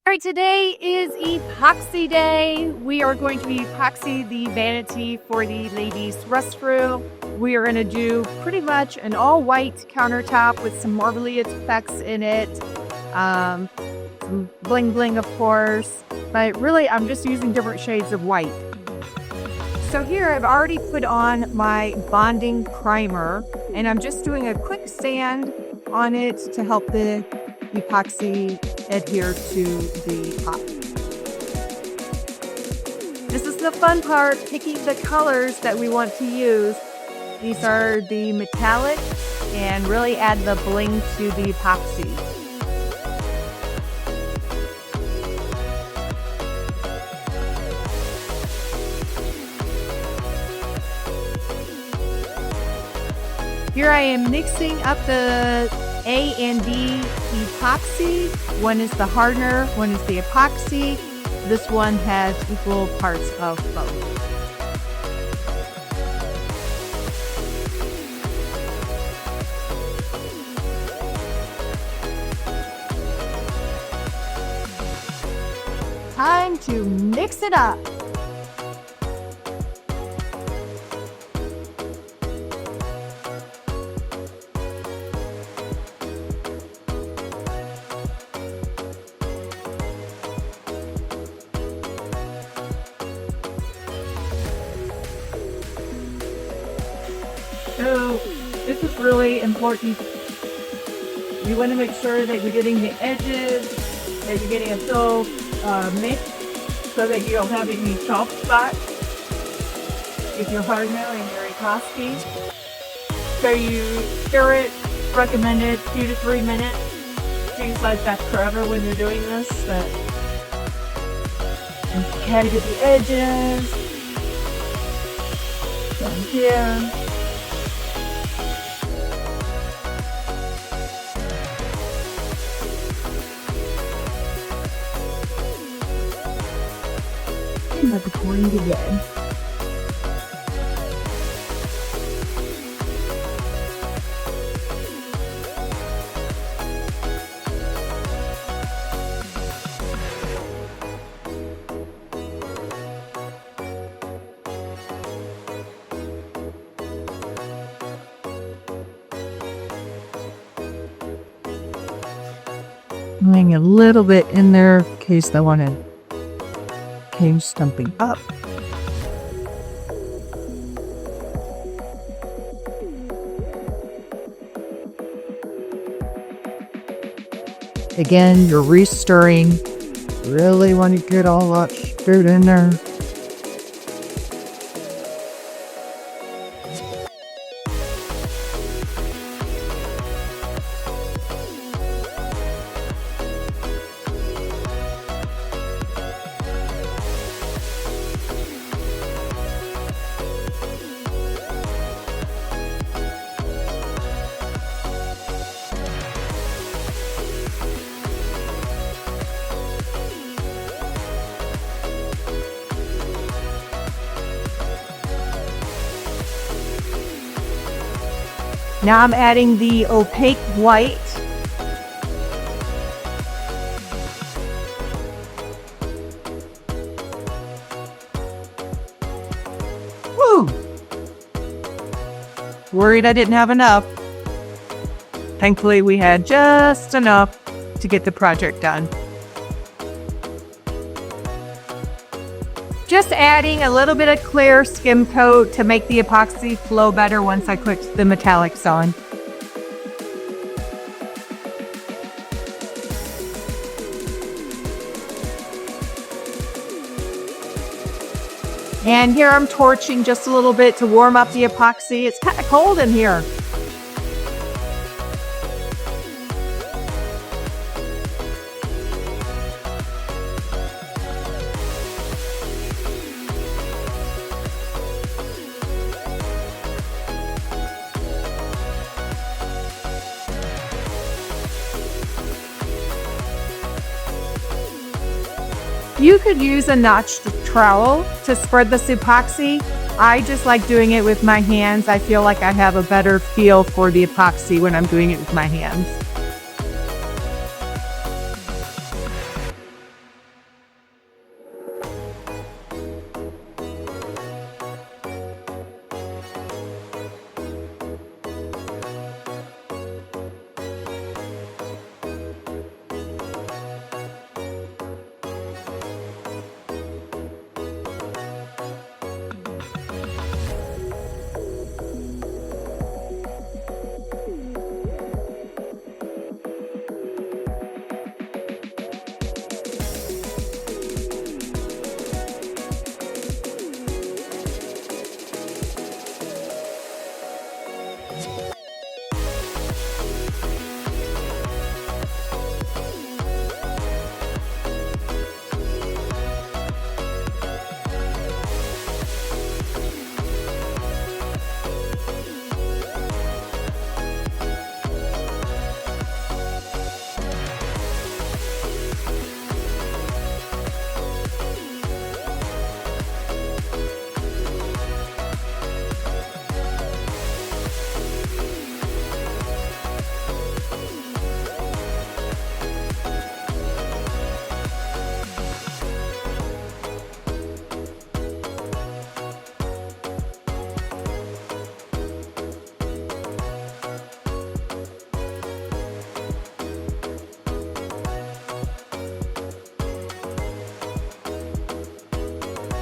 All right, today is epoxy day. We are going to be epoxy the vanity for the ladies' restroom. We are going to do pretty much an all white countertop with some marbly effects in it. Some bling bling, of course, but really I'm just using different shades of white. So here I've already put on my bonding primer and I'm just doing a quick sand on it to help the epoxy adhere to the pot. This is the fun part, picking the colors that we want to use. These are the metallic and really add the bling to the epoxy. Here I am mixing up the A and B epoxy. One is the hardener, one is the epoxy. This one has equal parts of both. Time to mix it up. So this is really important. You want to make sure that you're getting the edges, that you're getting it so mixed so that you don't have any soft spots with your hardener and your epoxy. So you stir it, recommended 2 to 3 minutes. Things like that forever when you're doing this, but and you kind of get the edges down here. Let the pouring begin. Laying a little bit in there in case I want to came stumping up. Again, you're re-stirring. Really want to get all that stirred in there. Now I'm adding the opaque white. Woo! Worried I didn't have enough. Thankfully, we had just enough to get the project done. Just adding a little bit of clear skim coat to make the epoxy flow better once I put the metallics on. And here I'm torching just a little bit to warm up the epoxy. It's kind of cold in here. You could use a notched trowel to spread this epoxy. I just like doing it with my hands. I feel like I have a better feel for the epoxy when I'm doing it with my hands.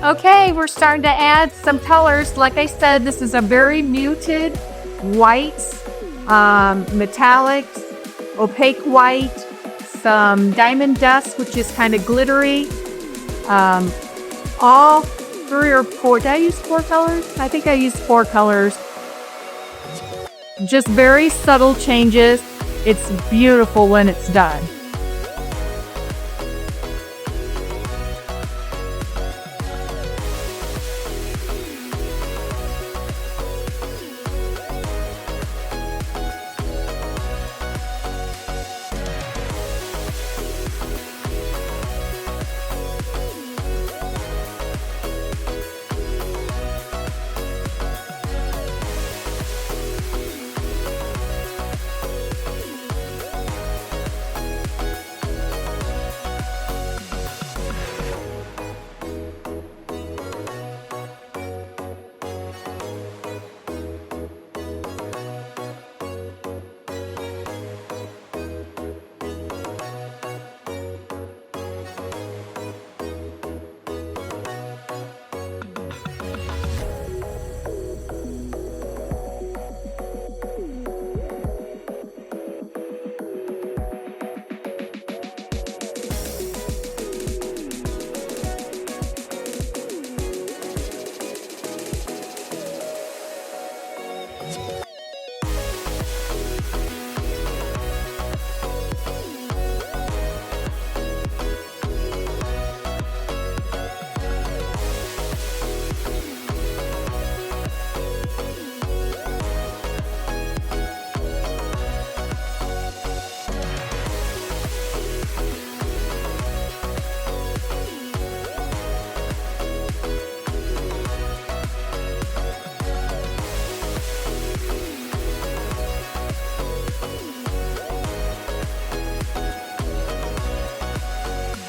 Okay, we're starting to add some colors. Like I said, this is a very muted white, metallic, opaque white, some diamond dust, which is kind of glittery. All 3 or 4. Did I use 4 colors? I think I used 4 colors. Just very subtle changes. It's beautiful when it's done.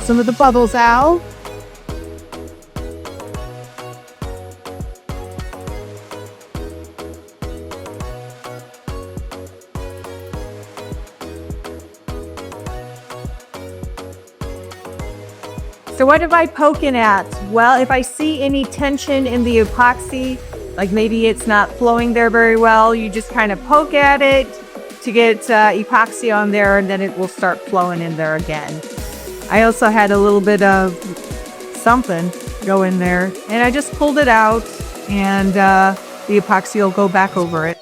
Some of the bubbles out. So what am I poking at? Well, if I see any tension in the epoxy, like maybe it's not flowing there very well, you just kind of poke at it to get epoxy on there, and then it will start flowing in there again. I also had a little bit of something go in there, and I just pulled it out, and the epoxy will go back over it.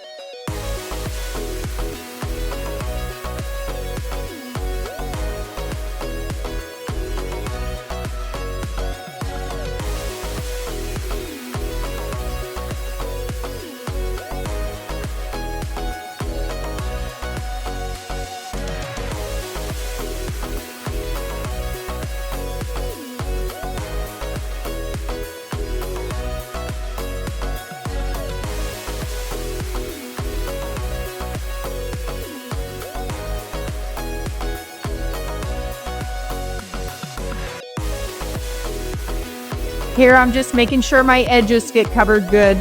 Here I'm just making sure my edges get covered good.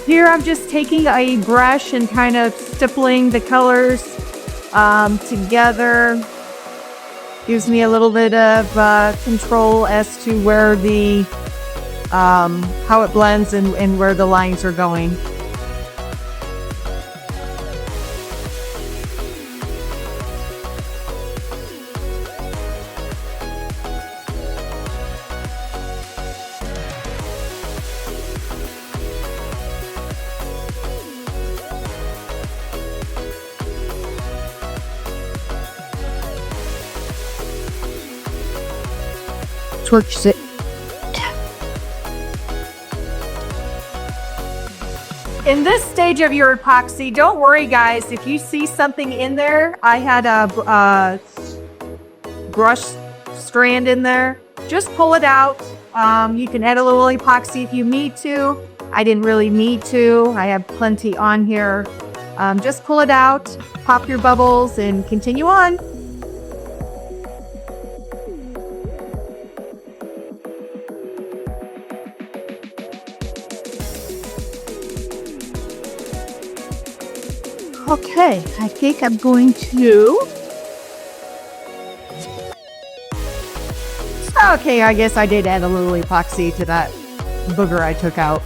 Here I'm just taking a brush and kind of stippling the colors together. Gives me a little bit of control as to where the how it blends and where the lines are going. torches it. In this stage of your epoxy, don't worry guys, if you see something in there, I had a brush strand in there, just pull it out. You can add a little epoxy if you need to. I didn't really need to. I have plenty on here. Just pull it out, pop your bubbles, and continue on. Okay, I think I'm going to... Okay, I guess I did add a little epoxy to that booger I took out.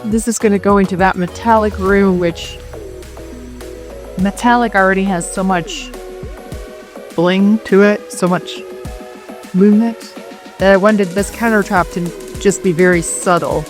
This is going to go into that metallic room, which metallic already has so much bling to it, so much movement, that I wanted this countertop to just be very subtle.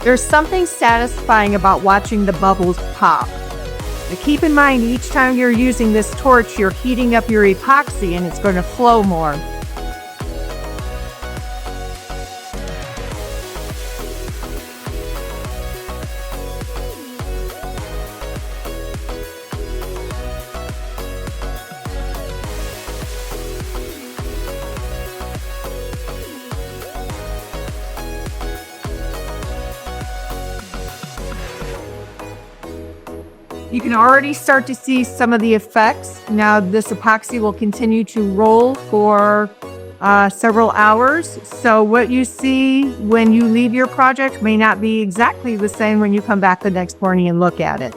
There's something satisfying about watching the bubbles pop. Now keep in mind, each time you're using this torch, you're heating up your epoxy and it's going to flow more. You can already start to see some of the effects. Now this epoxy will continue to roll for several hours. So what you see when you leave your project may not be exactly the same when you come back the next morning and look at it.